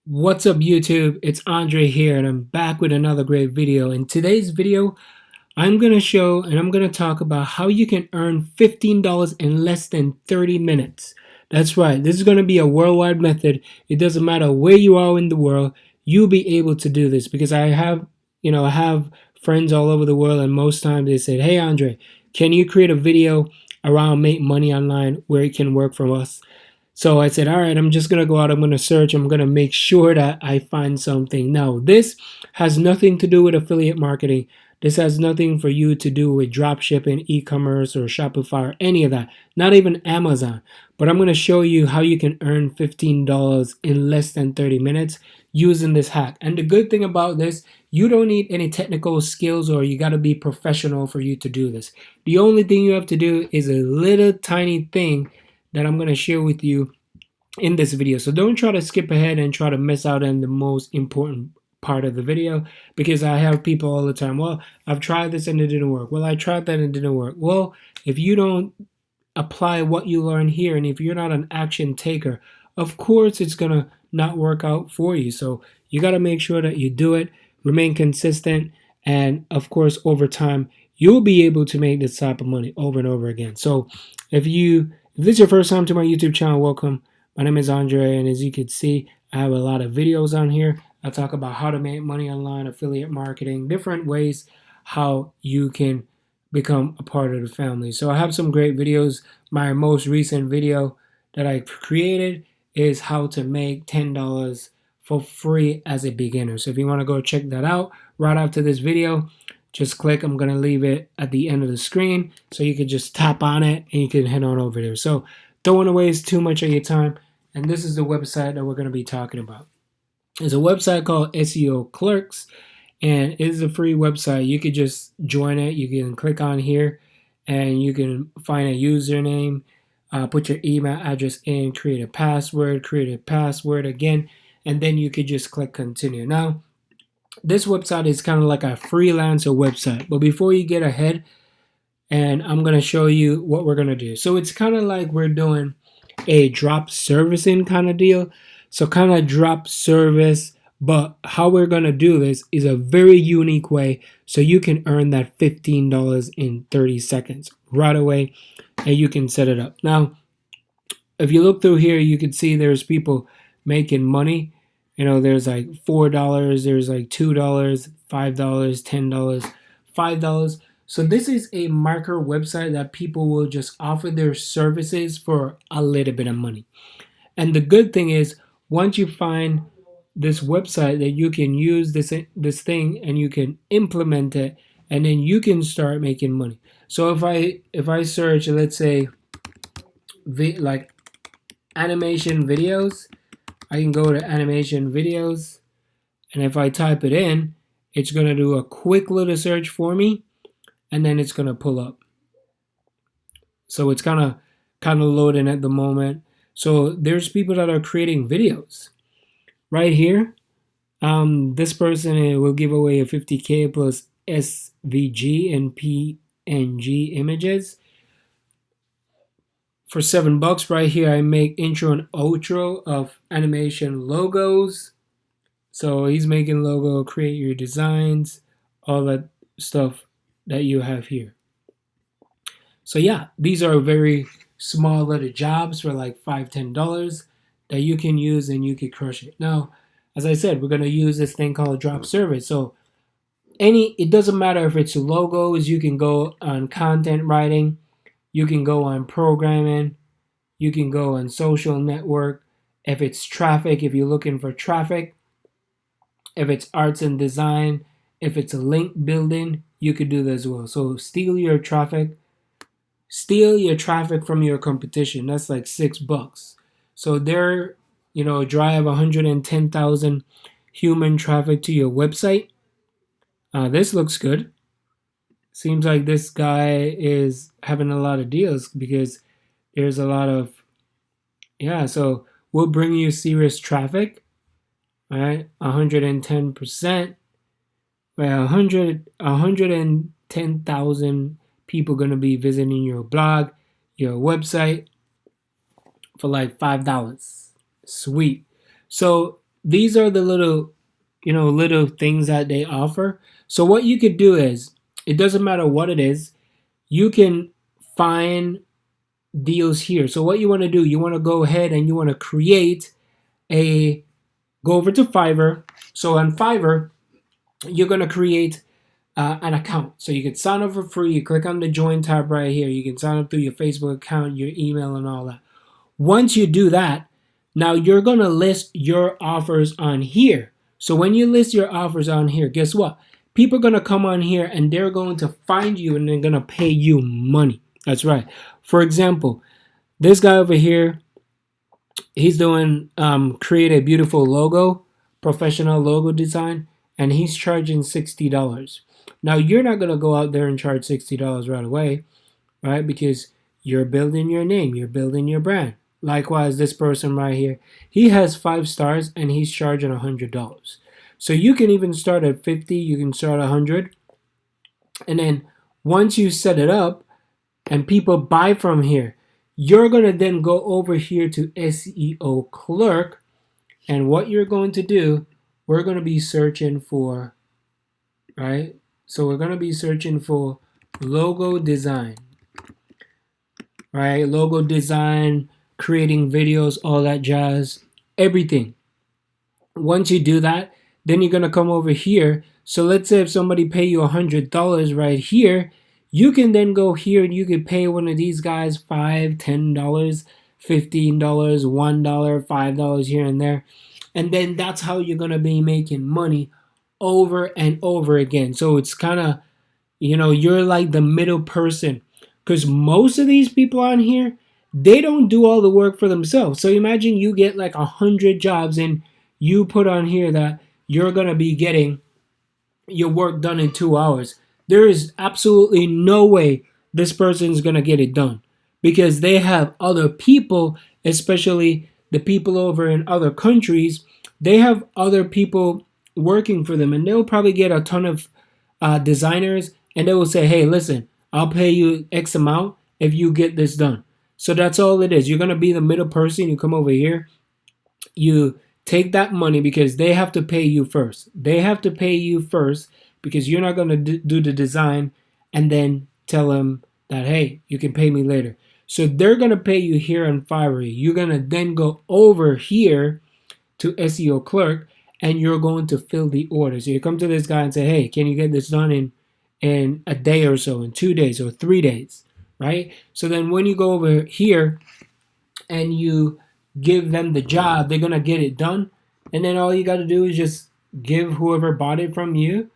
What's up YouTube? It's Andre here and I'm back with another great video. In today's video, I'm going to show and I'm going to talk about how you can earn $15 in less than 30 minutes. That's right. This is going to be a worldwide method. It doesn't matter where you are in the world, you'll be able to do this because I have friends all over the world and most times they said, "Hey Andre, can you create a video around make money online where it can work for us?" So I said, all right, I'm just going to go out. I'm going to search. I'm going to make sure that I find something. Now, this has nothing to do with affiliate marketing. This has nothing for you to do with drop shipping, e-commerce, or Shopify, or any of that. Not even Amazon. But I'm going to show you how you can earn $15 in less than 30 minutes using this hack. And the good thing about this, you don't need any technical skills or you got to be professional for you to do this. The only thing you have to do is a little tiny thing that I'm going to share with you in this video. So don't try to skip ahead and try to miss out on the most important part of the video because I have people all the time, well, I've tried this and it didn't work. Well, I tried that and it didn't work. Well, if you don't apply what you learn here and if you're not an action taker, of course it's going to not work out for you. So you got to make sure that you do it, remain consistent, and of course over time you'll be able to make this type of money over and over again. So if this is your first time to my YouTube channel, welcome. My name is Andre, and as you can see, I have a lot of videos on here. I talk about how to make money online, affiliate marketing, different ways how you can become a part of the family. So I have some great videos. My most recent video that I created is how to make $10 for free as a beginner. So if you want to go check that out right after this video, just click. I'm going to leave it at the end of the screen so you can just tap on it and you can head on over there. So don't want to waste too much of your time. And this is the website that we're going to be talking about. There's a website called SEO Clerks, and it is a free website. You could just join it. You can click on here and you can find a username, put your email address in, create a password again, and then you could just click continue. Now, this website is kind of like a freelancer website, but before you get ahead, and I'm going to show you what we're going to do. So it's kind of like we're doing a drop servicing kind of deal. So kind of drop service, but how we're going to do this is a very unique way so you can earn that $15 in 30 seconds right away and you can set it up. Now, if you look through here, you can see there's people making money. You know, there's like $4, there's like $2, $5, $10, $5. So this is a micro website that people will just offer their services for a little bit of money. And the good thing is, once you find this website that you can use this thing and you can implement it, and then you can start making money. So if I search, let's say, like animation videos, I can go to animation videos, and if I type it in, it's going to do a quick little search for me, and then it's going to pull up. So it's kind of loading at the moment. So there's people that are creating videos right here. This person will give away a 50K plus SVG and PNG images for $7 right here. I make intro and outro of animation logos. So he's making logo, create your designs, all that stuff that you have here. So yeah, these are very small little jobs for like $5, $10 that you can use and you can crush it. Now, as I said, we're gonna use this thing called drop service. So it doesn't matter if it's logos, you can go on content writing, you can go on programming, you can go on social network. If it's traffic, if you're looking for traffic, if it's arts and design, if it's a link building, you could do that as well. So steal your traffic from your competition. That's like $6. So they're, drive 110,000 human traffic to your website. This looks good. Seems like this guy is having a lot of deals because there's a lot of, so we'll bring you serious traffic, right? 110%. Well, 110,000 people going to be visiting your blog, your website for like $5. Sweet. So these are the little, little things that they offer. So what you could do is, it doesn't matter what it is, you can find deals here. So what you want to do, you want to go ahead and you want to create a, go over to Fiverr. So on Fiverr, you're going to create an account. So you can sign up for free. You click on the join tab right here. You can sign up through your Facebook account, your email, and all that. Once you do that, now you're going to list your offers on here. So when you list your offers on here, guess what? People are going to come on here and they're going to find you and they're going to pay you money. That's right. For example, this guy over here, he's doing create a beautiful logo, professional logo design, and he's charging $60. Now you're not going to go out there and charge $60 right away, right? Because you're building your name, you're building your brand. Likewise, this person right here, he has 5 stars and he's charging $100. So you can even start at 50, you can start 100. And then once you set it up and people buy from here, you're going to then go over here to SEO Clerk. And what you're going to do, we're going to be searching for, right? So we're going to be searching for logo design, right? Logo design, creating videos, all that jazz, everything. Once you do that, then you're going to come over here. So let's say if somebody pay you $100 right here, you can then go here and you can pay one of these guys $5, $10, $15, $1, $5 here and there. And then that's how you're going to be making money over and over again. So it's kind of, you're like the middle person, because most of these people on here, they don't do all the work for themselves. So imagine you get like 100 jobs and you put on here that you're going to be getting your work done in 2 hours. There is absolutely no way this person is going to get it done, because they have other people, especially the people over in other countries. They have other people working for them, and they'll probably get a ton of designers, and they will say, hey, listen, I'll pay you X amount if you get this done. So that's all it is. You're going to be the middle person. You come over here, you take that money, because they have to pay you first. They have to pay you first, because you're not going to do the design and then tell them that, hey, you can pay me later. So they're going to pay you here on Fiverr. You're going to then go over here to SEO Clerk and you're going to fill the order. So you come to this guy and say, hey, can you get this done in a day or so, in 2 days or 3 days, right? So then when you go over here and you give them the job, they're going to get it done. And then all you got to do is just give whoever bought it from you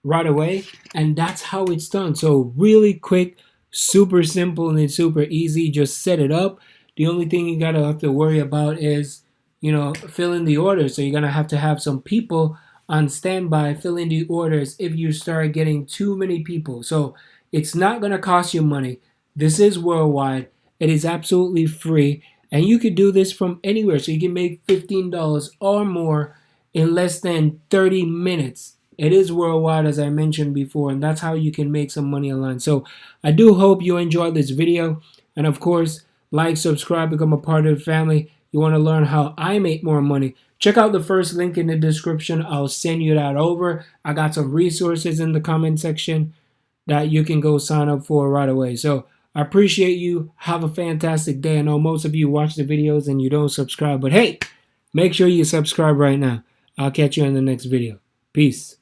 right away. And that's how it's done. So really quick, super simple, and it's super easy. Just set it up. The only thing you got to have to worry about is, filling the orders. So you're going to have some people on standby filling the orders if you start getting too many people. So it's not going to cost you money. This is worldwide. It is absolutely free. And you could do this from anywhere. So you can make $15 or more in less than 30 minutes. It is worldwide, as I mentioned before, and that's how you can make some money online. So I do hope you enjoyed this video. And of course, like, subscribe, become a part of the family. You want to learn how I make more money, check out the first link in the description. I'll send you that over. I got some resources in the comment section that you can go sign up for right away. So I appreciate you. Have a fantastic day. I know most of you watch the videos and you don't subscribe, but hey, make sure you subscribe right now. I'll catch you in the next video. Peace.